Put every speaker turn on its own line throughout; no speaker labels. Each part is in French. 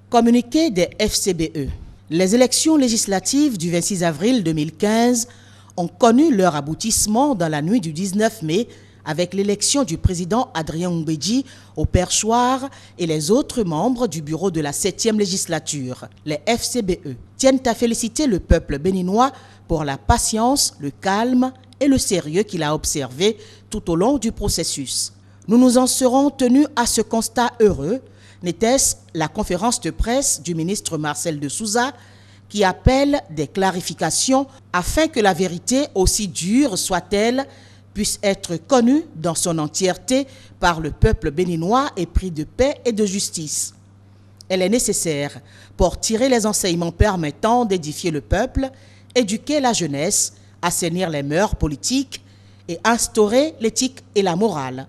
Communiqué des FCBE. Les élections législatives du 26 avril 2015 ont connu leur aboutissement dans la nuit du 19 mai avec l'élection du président Adrien Mbedji au perchoir et les autres membres du bureau de la 7e législature. Les FCBE tiennent à féliciter le peuple béninois pour la patience, le calme et le sérieux qu'il a observé tout au long du processus. Nous nous en serons tenus à ce constat heureux, n'était-ce la conférence de presse du ministre Marcel de Souza qui appelle des clarifications afin que la vérité, aussi dure soit-elle, puisse être connue dans son entièreté par le peuple béninois épris de paix et de justice. Elle est nécessaire pour tirer les enseignements permettant d'édifier le peuple, éduquer la jeunesse, assainir les mœurs politiques et instaurer l'éthique et la morale.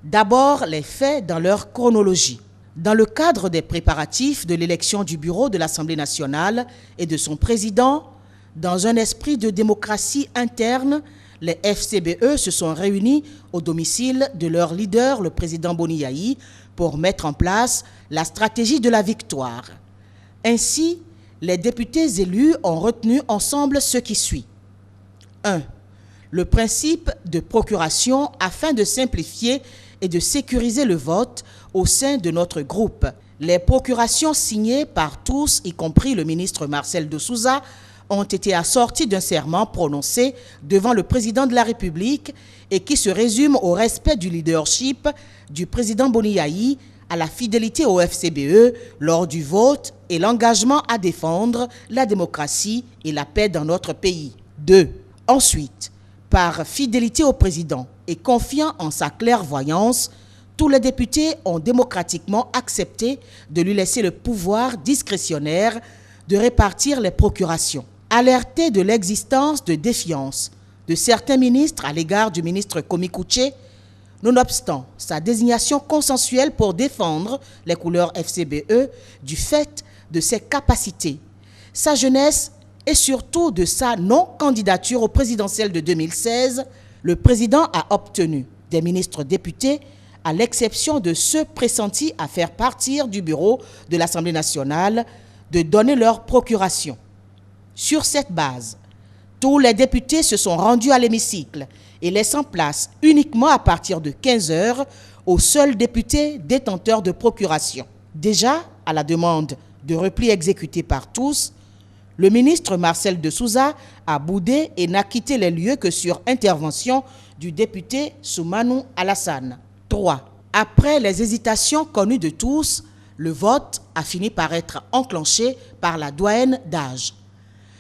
D'abord, les faits dans leur chronologie. Dans le cadre des préparatifs de l'élection du bureau de l'Assemblée nationale et de son président, dans un esprit de démocratie interne, les FCBE se sont réunis au domicile de leur leader, le président Boni Yayi, pour mettre en place la stratégie de la victoire. Ainsi, les députés élus ont retenu ensemble ce qui suit. 1. Le principe de procuration afin de simplifier et de sécuriser le vote au sein de notre groupe. Les procurations signées par tous, y compris le ministre Marcel de Souza, ont été assorties d'un serment prononcé devant le président de la République et qui se résume au respect du leadership du président Boni Yayi, à la fidélité au FCBE lors du vote et l'engagement à défendre la démocratie et la paix dans notre pays. 2. Ensuite, par fidélité au président et confiant en sa clairvoyance, tous les députés ont démocratiquement accepté de lui laisser le pouvoir discrétionnaire de répartir les procurations. Alertés de l'existence de défiance de certains ministres à l'égard du ministre Komi Kouché, nonobstant sa désignation consensuelle pour défendre les couleurs FCBE du fait de ses capacités, sa jeunesse et surtout de sa non-candidature au présidentiel de 2016, le président a obtenu des ministres députés, à l'exception de ceux pressentis à faire partir du bureau de l'Assemblée nationale, de donner leur procuration. Sur cette base, tous les députés se sont rendus à l'hémicycle et laissant place uniquement à partir de 15 heures aux seuls députés détenteurs de procuration. Déjà, à la demande de repli exécuté par tous, le ministre Marcel de Souza a boudé et n'a quitté les lieux que sur intervention du député Soumanou Alassane. 3. Après les hésitations connues de tous, le vote a fini par être enclenché par la doyenne d'âge.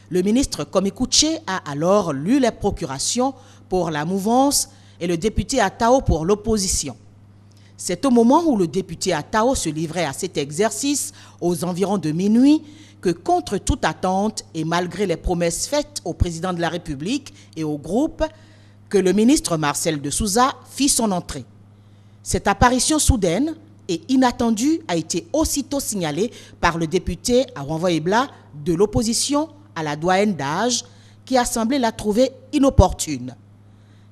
Le ministre Komi Kouché a alors lu les procurations pour la mouvance et le député Atao pour l'opposition. C'est au moment où le député Atao se livrait à cet exercice, aux environs de minuit, que contre toute attente et malgré les promesses faites au président de la République et au groupe, que le ministre Marcel de Souza fit son entrée. Cette apparition soudaine et inattendue a été aussitôt signalée par le député Awanvoye Bla de l'opposition à la doyenne d'âge qui a semblé la trouver inopportune.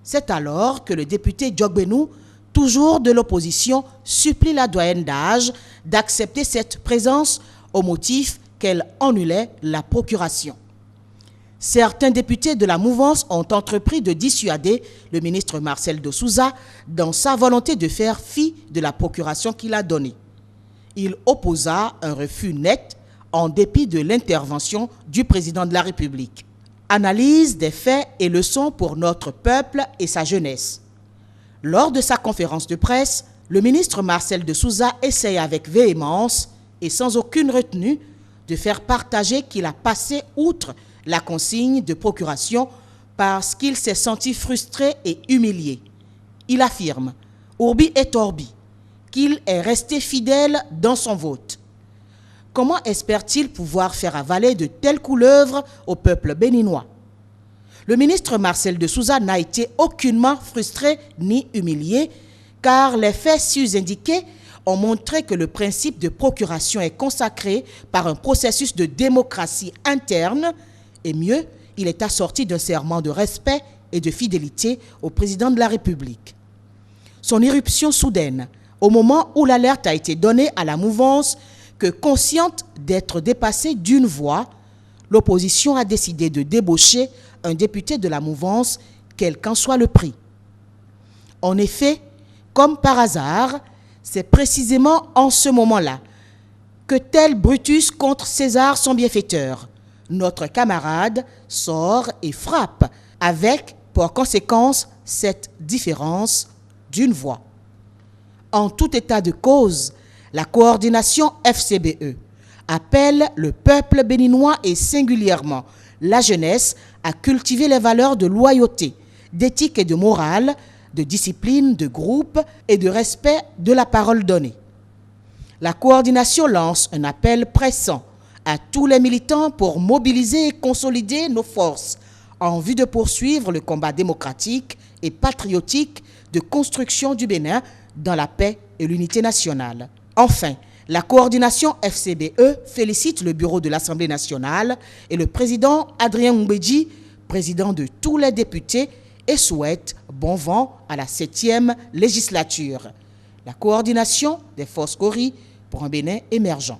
C'est alors que le député Djogbenou, toujours de l'opposition, supplie la doyenne d'âge d'accepter cette présence au motif qu'elle annulait la procuration. Certains députés de la mouvance ont entrepris de dissuader le ministre Marcel de Souza dans sa volonté de faire fi de la procuration qu'il a donnée. Il opposa un refus net en dépit de l'intervention du président de la République. Analyse des faits et leçons pour notre peuple et sa jeunesse. Lors de sa conférence de presse, le ministre Marcel de Souza essaye avec véhémence et sans aucune retenue de faire partager qu'il a passé outre la consigne de procuration parce qu'il s'est senti frustré et humilié. Il affirme, Urbi et Orbi, qu'il est resté fidèle dans son vote. Comment espère-t-il pouvoir faire avaler de telles couleuvres au peuple béninois? Le ministre Marcel de Souza n'a été aucunement frustré ni humilié, car les faits sus-indiqués ont montré que le principe de procuration est consacré par un processus de démocratie interne, et mieux, il est assorti d'un serment de respect et de fidélité au président de la République. Son irruption soudaine, au moment où l'alerte a été donnée à la mouvance que, consciente d'être dépassée d'une voix, l'opposition a décidé de débaucher un député de la mouvance, quel qu'en soit le prix. En effet, comme par hasard, c'est précisément en ce moment-là que tel Brutus contre César son bienfaiteur, notre camarade sort et frappe avec, pour conséquence, cette différence d'une voix. En tout état de cause, la coordination FCBE appelle le peuple béninois et singulièrement la jeunesse à cultiver les valeurs de loyauté, d'éthique et de morale, de discipline, de groupe et de respect de la parole donnée. La coordination lance un appel pressant à tous les militants pour mobiliser et consolider nos forces en vue de poursuivre le combat démocratique et patriotique de construction du Bénin dans la paix et l'unité nationale. Enfin, la coordination FCBE félicite le bureau de l'Assemblée nationale et le président Adrien Mbedji, président de tous les députés, et souhaite bon vent à la 7e législature. La coordination des forces Cori pour un Bénin émergent.